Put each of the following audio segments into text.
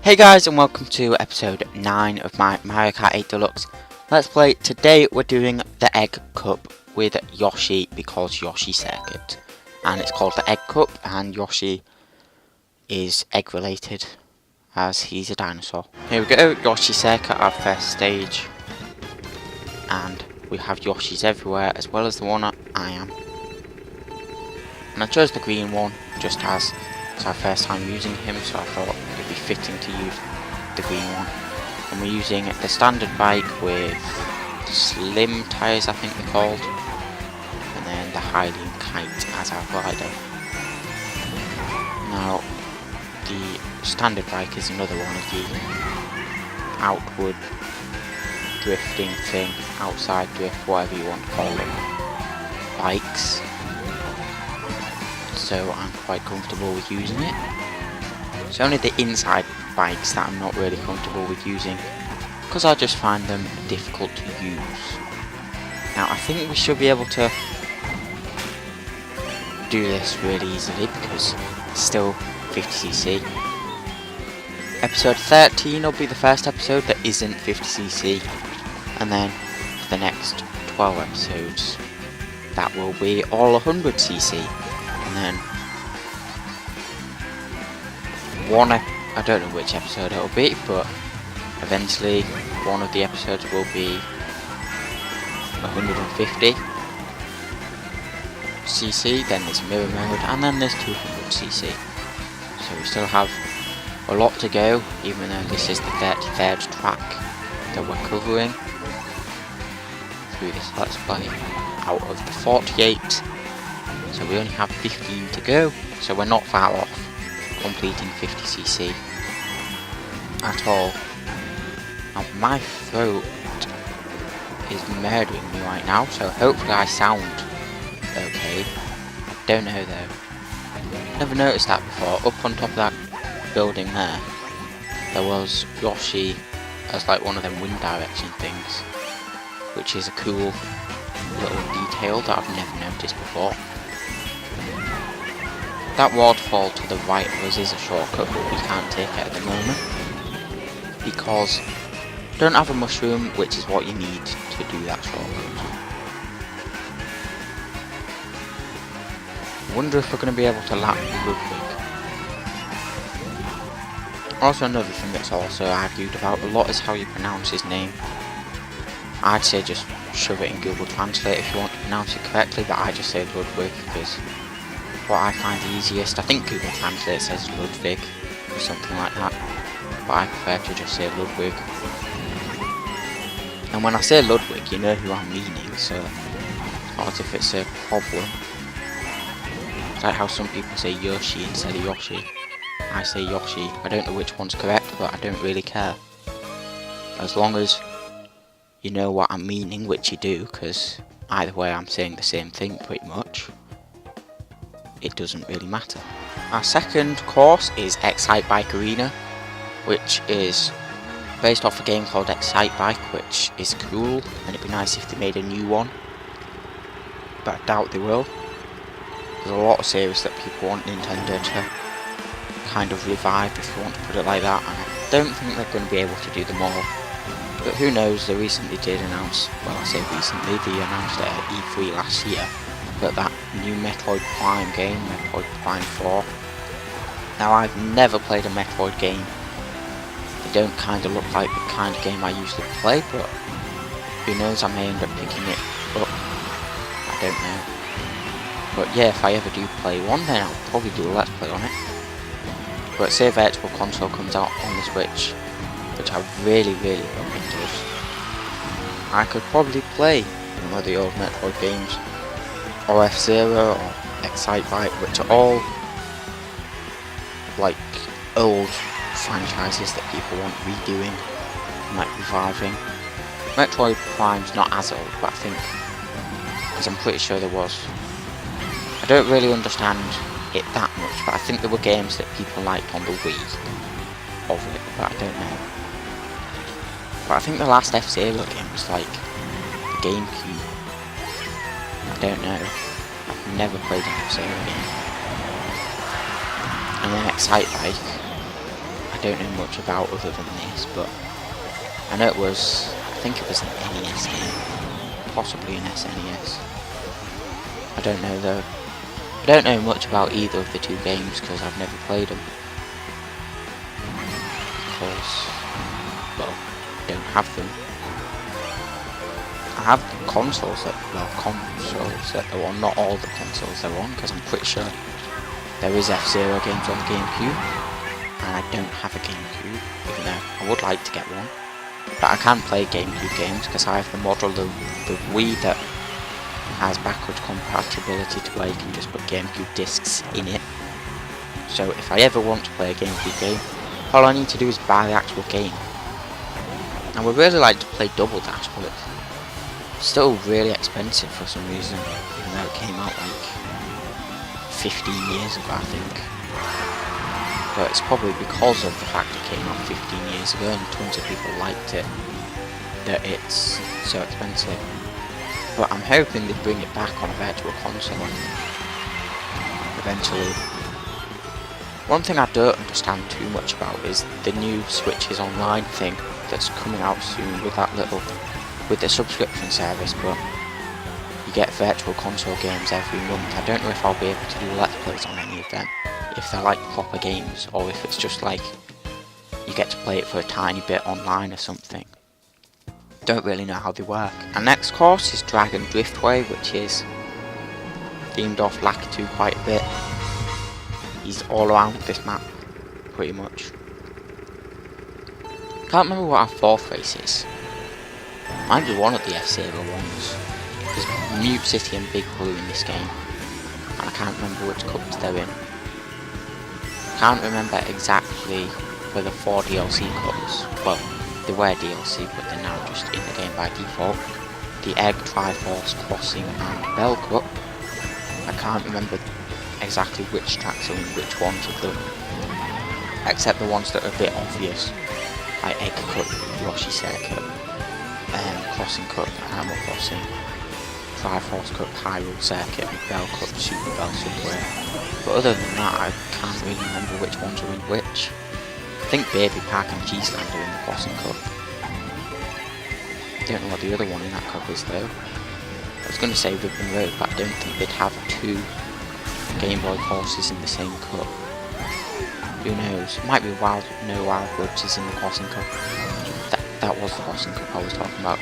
Hey guys, and welcome to episode 9 of my Mario Kart 8 Deluxe Let's Play. Today we're doing the Egg Cup with Yoshi because Yoshi Circuit. And it's called the Egg Cup, and Yoshi is egg related as he's a dinosaur. Here we go, Yoshi Circuit, our first stage. And we have Yoshis everywhere as well as the one I am. And I chose the green one just as it's our first time using him, so I thought it'd be fitting to use the green one. And we're using the standard bike with slim tyres, I think they're called, and then the Hylian Kite as our glider. Now, the standard bike is another one of the outward drifting thing, outside drift, whatever you want to call them, bikes. So I'm quite comfortable with using it. It's only the inside bikes that I'm not really comfortable with using, because I just find them difficult to use. Now I think we should be able to do this really easily because it's still 50cc. Episode 13 will be the first episode that isn't 50cc, and then for the next 12 episodes that will be all 100cc. And then I don't know which episode it'll be, but eventually one of the episodes will be 150cc, then there's mirror mode, and then there's 200cc. So we still have a lot to go, even though this is the 33rd track that we're covering through this Let's Play out of the 48. So we only have 15 to go, so we're not far off completing 50cc at all. Now my throat is murdering me right now, so hopefully I sound okay. I don't know though. Never noticed that before. Up on top of that building there was Yoshi as like one of them wind direction things, which is a cool little detail that I've never noticed before. That waterfall to the right of us is a shortcut, but we can't take it at the moment because we don't have a mushroom, which is what you need to do that shortcut. I wonder if we're going to be able to lap Ludwig. Also, another thing that's also argued about a lot is how you pronounce his name. I'd say just shove it in Google Translate if you want to pronounce it correctly, but I just say Ludwig because what I find easiest. I think Google Translate says Ludwig or something like that, but I prefer to just say Ludwig. And when I say Ludwig, you know who I'm meaning, so it's not as if it's a problem. It's like how some people say Yoshi instead of Yoshi. I say Yoshi. I don't know which one's correct, but I don't really care. As long as you know what I'm meaning, which you do, because either way I'm saying the same thing pretty much. It doesn't really matter. Our second course is Excitebike Arena, which is based off a game called Excitebike, which is cool, and it'd be nice if they made a new one, but I doubt they will. There's a lot of series that people want Nintendo to kind of revive, if you want to put it like that, and I don't think they're going to be able to do them all. But who knows, they recently did announce, well I say recently, they announced it at E3 last year, that new Metroid Prime game, Metroid Prime 4. Now I've never played a Metroid game. They don't kind of look like the kind of game I usually play, but who knows, I may end up picking it up. I don't know. But yeah, if I ever do play one, then I'll probably do a Let's Play on it. But say Virtual Console comes out on the Switch, which I really hope it does, I could probably play one of the old Metroid games, or F-Zero, or Excitebike, which are all like old franchises that people want redoing and like reviving. Metroid Prime's not as old, but I think, because I'm pretty sure there was, I don't really understand it that much, but I think there were games that people liked on the Wii of it, but I don't know. But I think the last F-Zero game was like the GameCube. I don't know. I've never played an F-Zero game. And then Excitebike, I don't know much about other than this, but I know it was, I think it was an NES game, possibly an SNES. I don't know though. I don't know much about either of the two games because I've never played them. Because, well, I don't have them. I have consoles that, well, not all the consoles they're on, because I'm pretty sure there is F-Zero games on GameCube, and I don't have a GameCube, even though I would like to get one. But I can play GameCube games because I have the model of the Wii that has backwards compatibility to where you can just put GameCube discs in it. So if I ever want to play a GameCube game, all I need to do is buy the actual game. I would really like to play Double Dash, but it's still really expensive for some reason, even though it came out like 15 years ago, I think. But it's probably because of the fact it came out 15 years ago and tons of people liked it that it's so expensive. But I'm hoping they bring it back on a virtual console eventually. One thing I don't understand too much about is the new Switches Online thing that's coming out soon with the subscription service, but you get virtual console games every month. I don't know if I'll be able to do Let's Plays on any of them, if they're like proper games, or if it's just like you get to play it for a tiny bit online or something. Don't really know how they work. Our next course is Dragon Driftway, which is themed off Lakitu quite a bit. He's all around this map, pretty much. Can't remember what our fourth race is. Might be one of the F-Zero ones. There's Mute City and Big Blue in this game, and I can't remember which cups they're in. Can't remember exactly for the 4 DLC cups. Well, they were DLC, but they're now just in the game by default. The Egg, Triforce, Crossing, and Bell Cup. I can't remember exactly which tracks are in which ones of them, except the ones that are a bit obvious, like Egg Cup, Yoshi Circuit, Crossing Cup, Animal Crossing, Triforce Cup, Hyrule Circuit, and Bell Cup, Super Bell Subway. But other than that, I can't really remember which ones are in which. I think Baby Park and Cheeseland are in the Crossing Cup. I don't know what the other one in that cup is though. I was going to say Ribbon Road, but I don't think they'd have 2 Game Boy courses in the same cup. Who knows? It might be No Wild Woods is in the Crossing Cup. That was the Crossing Cup I was talking about.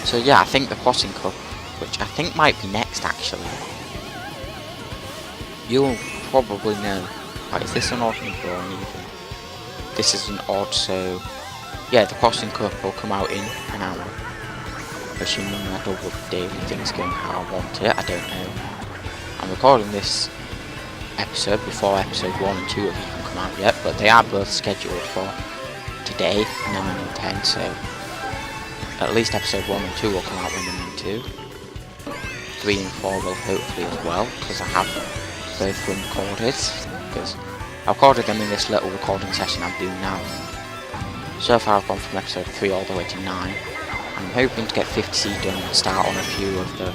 So yeah, I think the Crossing Cup, which I think might be next actually. You'll probably know. Right, is this an odd number or an even? This is an odd, so yeah, the Crossing Cup will come out in an hour. Assuming my double daily thing's going how I want it, I don't know. I'm recording this episode before episode 1 and 2 have even come out yet, but they are both scheduled for today, 9 and 10, so at least episode 1 and 2 will come out when they're meant to. 3 and 4 will hopefully as well, because I have both of them recorded, because I recorded them in this little recording session I'm doing now. So far I've gone from episode 3 all the way to 9. I'm hoping to get 50C done and start on a few of the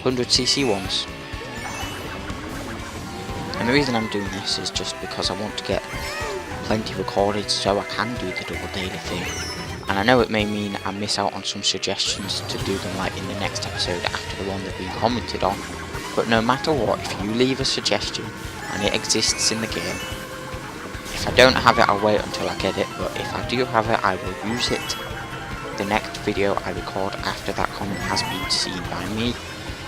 100cc ones. And the reason I'm doing this is just because I want to get plenty recorded so I can do the double daily thing. And I know it may mean I miss out on some suggestions to do them like in the next episode after the one they've been commented on. But no matter what, if you leave a suggestion and it exists in the game, if I don't have it I'll wait until I get it, but if I do have it I will use it the next video I record after that comment has been seen by me,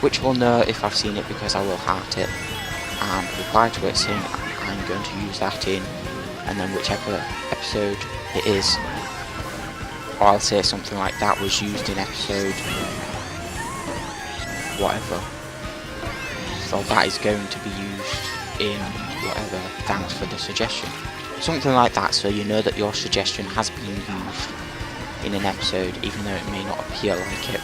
which will know if I've seen it because I will heart it and reply to it saying I'm going to use that in, and then whichever episode it is, or I'll say something like that was used in episode whatever, so that is going to be used in whatever, thanks for the suggestion, something like that, so you know that your suggestion has been used in an episode even though it may not appear like it.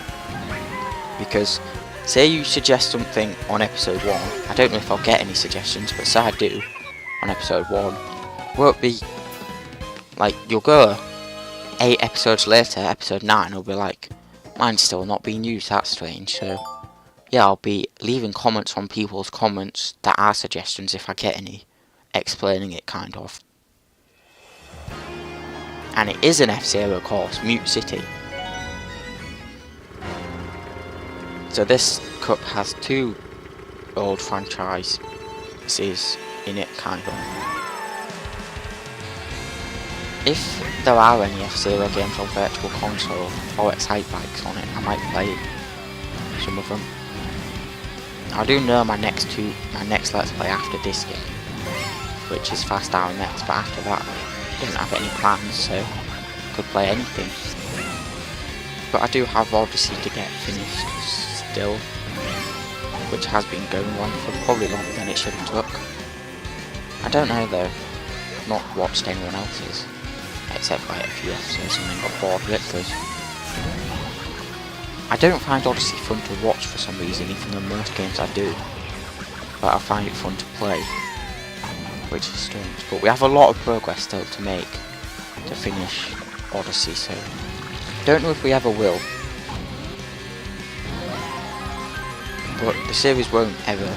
Because say you suggest something on episode 1, I don't know if I'll get any suggestions, but say I do on episode 1, won't be like, you'll go 8 episodes later, episode 9 will be like, mine's still not being used, that's strange. So yeah, I'll be leaving comments on people's comments that are suggestions if I get any, explaining it kind of. And it is an F-Zero course, Mute City. So this cup has 2 old franchises in it, kind of. If there are any F-Zero games on Virtual Console or Excitebikes on it, I might play some of them. I do know my next Let's Play after this game, which is Fast RMX, but after that I don't have any plans, so I could play anything. But I do have Odyssey to get finished still, which has been going on for probably longer than it should have took. I don't know though, I've not watched anyone else's, except like a few episodes and then got bored of it, because I don't find Odyssey fun to watch for some reason, even though most games I do. But I find it fun to play, which is strange. But we have a lot of progress still to make to finish Odyssey, so don't know if we ever will. But the series won't ever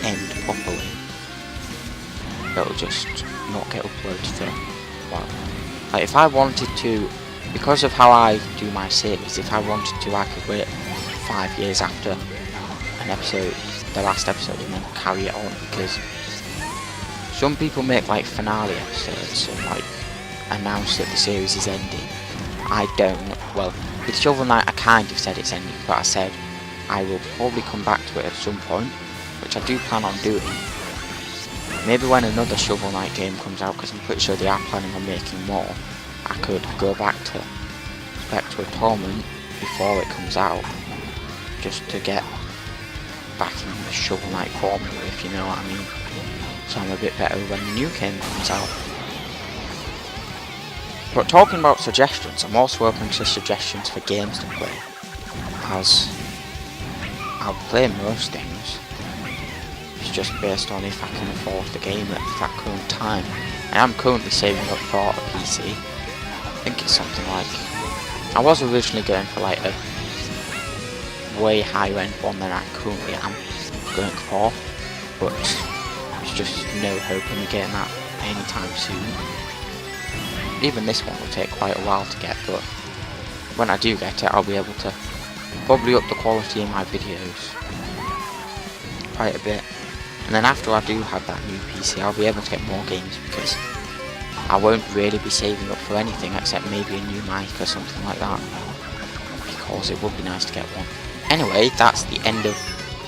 end properly. It'll just not get uploaded for a while. Like if I wanted to, because of how I do my series, if I wanted to, I could wait 5 years after an episode, the last episode, and then carry it on, because some people make like finale episodes and like announce that the series is ending. I don't. Well, with Shovel Knight I kind of said it's ending, but I said I will probably come back to it at some point, which I do plan on doing. Maybe when another Shovel Knight game comes out, because I'm pretty sure they are planning on making more, I could go back to Spectre Torment before it comes out, just to get back in the Shovel Knight formula, if you know what I mean. So I'm a bit better when the new game comes out. But talking about suggestions, I'm also open to suggestions for games to play, as I'll play most things. It's just based on if I can afford the game at that current time. I am currently saving up for a PC. I think it's something like, I was originally going for like a way higher end one than I currently am going for, but there's just no hope of me getting that anytime soon. Even this one will take quite a while to get, but when I do get it, I'll be able to probably up the quality in my videos quite a bit. And then after I do have that new PC, I'll be able to get more games, because I won't really be saving up for anything except maybe a new mic or something like that, because it would be nice to get one. Anyway, that's the end of...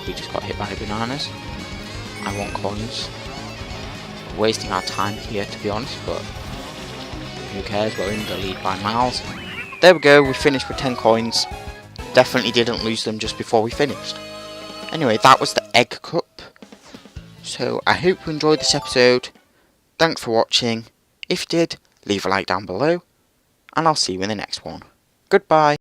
We just got hit by bananas. I want coins. We're wasting our time here, to be honest, but who cares, we're in the lead by miles. There we go, we finished with 10 coins. Definitely didn't lose them just before we finished. Anyway, that was the Egg Cup. So, I hope you enjoyed this episode. Thanks for watching. If you did, leave a like down below. And I'll see you in the next one. Goodbye.